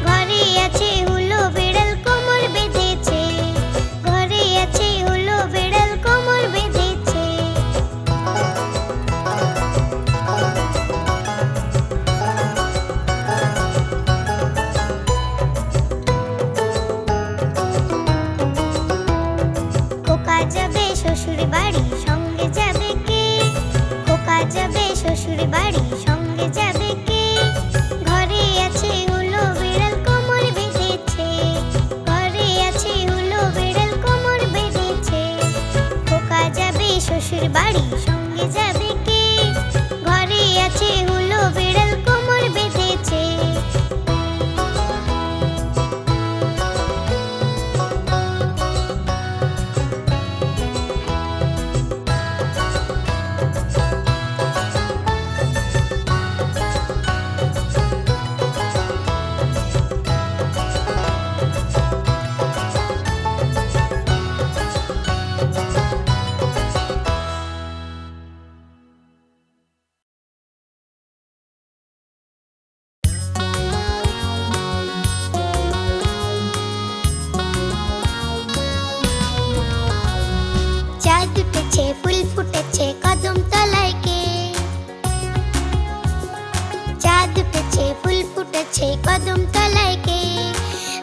ঘরে আছে হলো বিড়াল কোমর বেঁধেছে, ঘরে আছে হলো যাবে শ্বশুর বাড়ি, সঙ্গে যাবে কে? খোকা যাবে শ্বশুর বাড়ি, সঙ্গে যাবে কে? ঘরে আছে হুলো বিড়াল কোমর বেঁধেছে, ঘরে আছে হুলো বিড়াল কোমর বেঁধেছে। খোকা যাবে শ্বশুর বাড়ি, সঙ্গে যাবে কে? ঘরে আছে হুলো বিড়াল কোমর বেঁধেছে। চাঁদ উঠেছে, ফুল ফুটেছে কদম তলায় কে? চাঁদ উঠেছে, ফুল ফুটেছে কদম তলায় কে?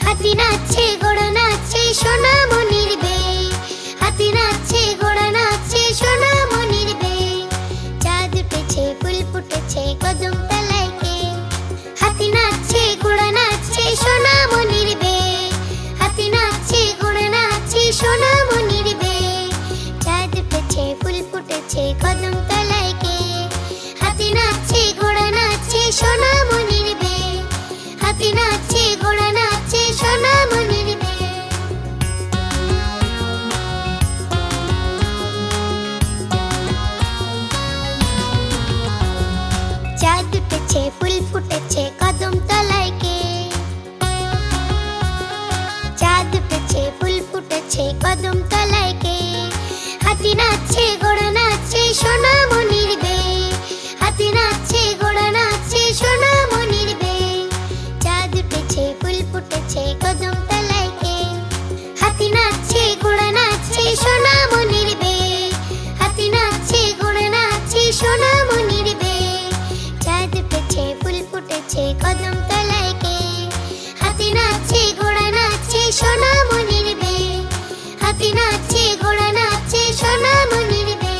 হাতি নাচছে, ঘোড়া নাচছে, সোনামণির বে। হাতি নাচছে, ঘোড়া নাচছে, সোনামণির বে। চাঁদ উঠেছে, ফুল ফুটেছে কদম তলায় কে? হাতি নাচছে, ঘোড়া নাচছে, সোনামণির বে। হাতি নাচছে, ঘোড়া নাচছে, সোনামণির বে। চাঁদ উঠেছে, ফুল ফুটেছে কদম তলায় কে? হাতি নাচছে, ঘোড়া নাচছে, সোনামণির বে। হাতি নাচছে, ঘোড়া নাচছে, সোনামণির বে। চাঁদ উঠেছে, ফুল ফুটেছে কদম তলায় কে? চাঁদ উঠেছে, ফুল ফুটেছে কদম তলায় কে? হাতি নাচছে, ঘোড়া নাচছে, সোনামণির বে। হাতি নাচছে, ঘোড়া নাচছে, সোনামণির বে। চাঁদ উঠেছে, ফুল ফুটেছে কদম তলায় কে? হাতি নাচছে, ঘোড়া নাচছে, সোনামণির বে। হাতি নাচছে, ঘোড়া নাচছে, সোনামণির বে। চাঁদ উঠেছে, ফুল ফুটেছে কদম তলায় কে? হাতি নাচছে, ঘোড়া নাচছে, সোনামণির বে। হাতি নাচছে, ঘোড়া নাচছে, সোনামণির বে।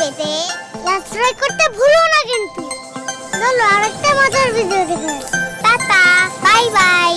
পেতে সাবস্ক্রাইব করতে ভুলো না কিন্তু। চলো আরেকটা মজার ভিডিও দেখে আসি। Tata, bye bye.